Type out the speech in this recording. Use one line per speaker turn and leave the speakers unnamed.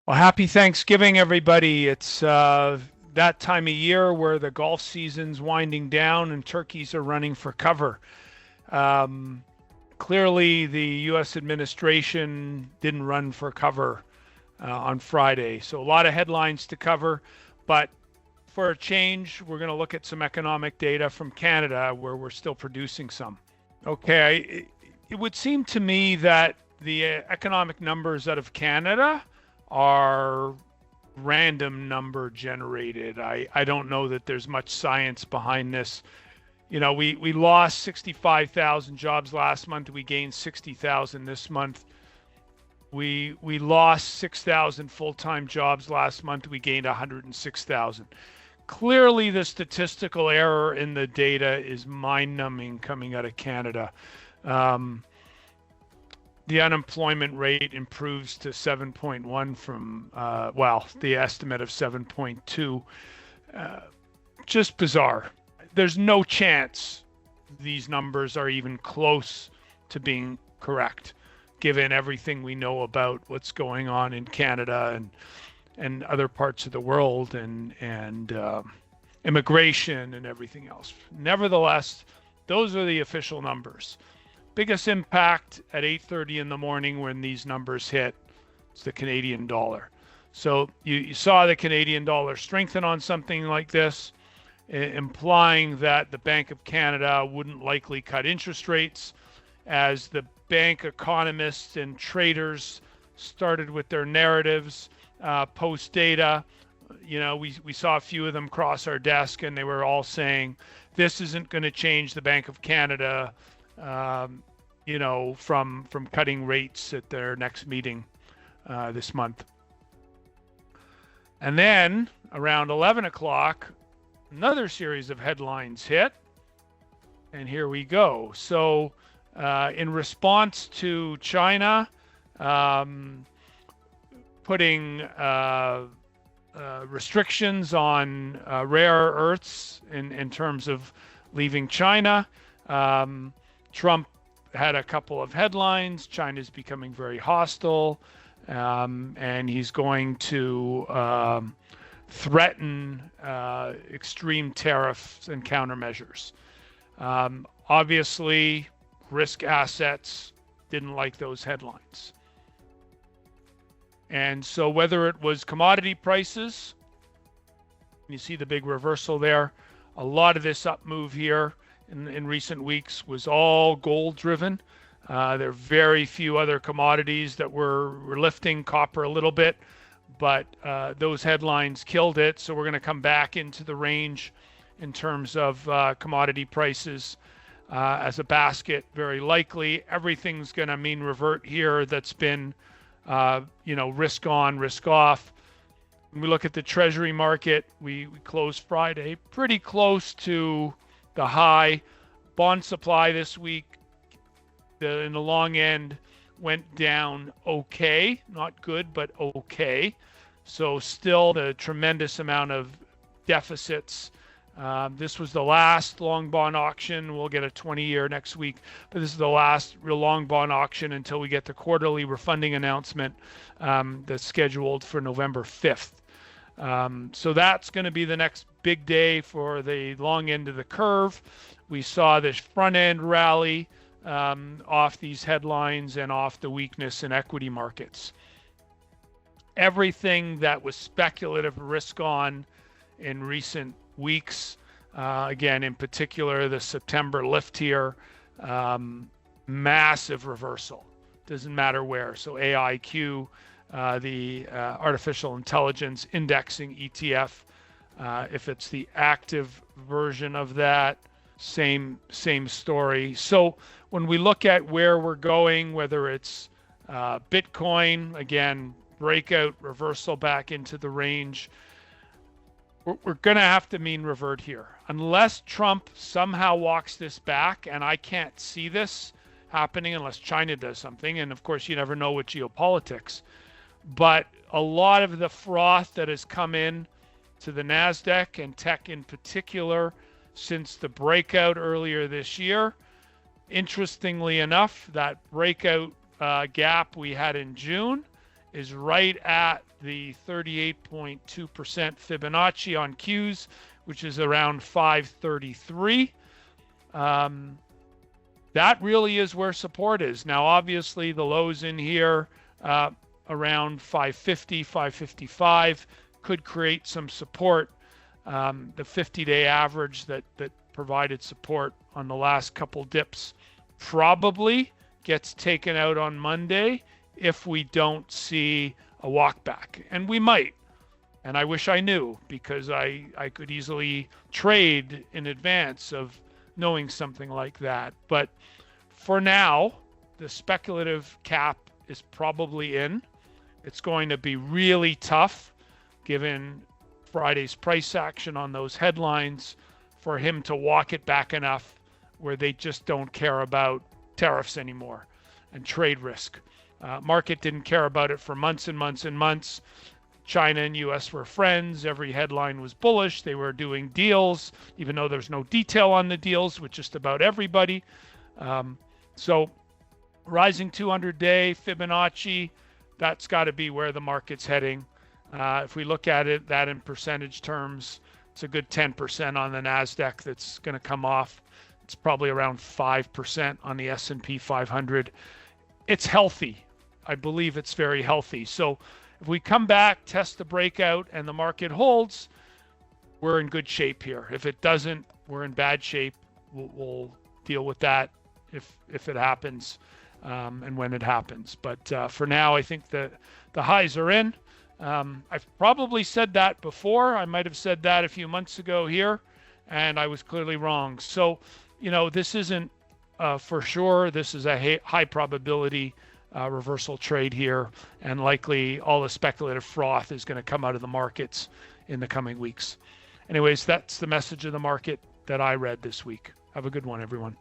Well, happy Thanksgiving, everybody. It's that time of year where the golf season's winding down and turkeys are running for cover. Um, Clearly, the U.S. administration didn't run for cover on Friday. So, a lot of headlines to cover. But for a change, we're going to look at some economic data from Canada where we're still producing some. Okay, it would seem to me that the economic numbers out of Canada are random number generated. I don't know that there's much science behind this. We lost 65,000 jobs last month. We gained 60,000 this month. We lost 6,000 full-time jobs last month. We gained 106,000. Clearly, the statistical error in the data is mind-numbing coming out of Canada. Um, the unemployment rate improves to 7.1 from, the estimate of 7.2. Just bizarre. There's no chance these numbers are even close to being correct, given everything we know about what's going on in Canada and other parts of the world and immigration and everything else. Nevertheless, those are the official numbers. Biggest impact at 8:30 in the morning when these numbers hit is the Canadian dollar. So you saw the Canadian dollar strengthen on something like this, implying that the Bank of Canada wouldn't likely cut interest rates as the bank economists and traders started with their narratives post data. We saw a few of them cross our desk and they were all saying this isn't going to change the Bank of Canada from cutting rates at their next meeting this month. And then around 11 o'clock, another series of headlines hit. And here we go. So in response to China putting restrictions on rare earths in terms of leaving China, Trump had a couple of headlines. China's becoming very hostile, and he's going to threaten extreme tariffs and countermeasures. Obviously, risk assets didn't like those headlines. And so whether it was commodity prices, you see the big reversal there, a lot of this up move here in recent weeks was all gold driven. There are very few other commodities that were lifting, copper a little bit, but those headlines killed it. So we're going to come back into the range in terms of commodity prices as a basket. Very likely everything's going to mean revert here. That's been risk on, risk off. When we look at the Treasury market, we closed Friday pretty close to the high. Bond supply this week in the long end went down okay, not good, but okay. So still the tremendous amount of deficits. This was the last long bond auction. We'll get a 20-year next week, but this is the last real long bond auction until we get the quarterly refunding announcement that's scheduled for November 5th. So that's going to be the next big day for the long end of the curve. We saw this front end rally off these headlines and off the weakness in equity markets. Everything that was speculative risk on in recent weeks, again, in particular, the September lift here, massive reversal. Doesn't matter where. So AIQ, the artificial intelligence indexing ETF, if it's the active version of that, same story. So when we look at where we're going, whether it's Bitcoin, again, breakout, reversal back into the range, we're going to have to mean revert here. Unless Trump somehow walks this back, and I can't see this happening unless China does something, and of course you never know with geopolitics. But a lot of the froth that has come in to the NASDAQ and tech in particular since the breakout earlier this year, interestingly enough, that breakout gap we had in June is right at the 38.2% Fibonacci on Qs, which is around 533. That really is where support is. Now, obviously, the lows in here around 550, 555 could create some support. The 50-day average that provided support on the last couple dips probably gets taken out on Monday if we don't see a walk back. And we might. And I wish I knew, because I could easily trade in advance of knowing something like that. But for now, the speculative cap is probably in. It's going to be really tough, given Friday's price action on those headlines, for him to walk it back enough where they just don't care about tariffs anymore and trade risk. Market didn't care about it for months and months and months. China and US were friends. Every headline was bullish. They were doing deals, even though there's no detail on the deals with just about everybody. So rising 200-day Fibonacci, that's got to be where the market's heading. If we look at it, that in percentage terms, it's a good 10% on the NASDAQ that's going to come off. It's probably around 5% on the S&P 500. It's healthy. I believe it's very healthy. So if we come back, test the breakout, and the market holds, we're in good shape here. If it doesn't, we're in bad shape. We'll deal with that if it happens and when it happens. But for now, I think the highs are in. I've probably said that before. I might have said that a few months ago here, and I was clearly wrong. So, this isn't for sure. This is a high probability reversal trade here, and likely all the speculative froth is going to come out of the markets in the coming weeks. Anyways, that's the message of the market that I read this week. Have a good one, everyone.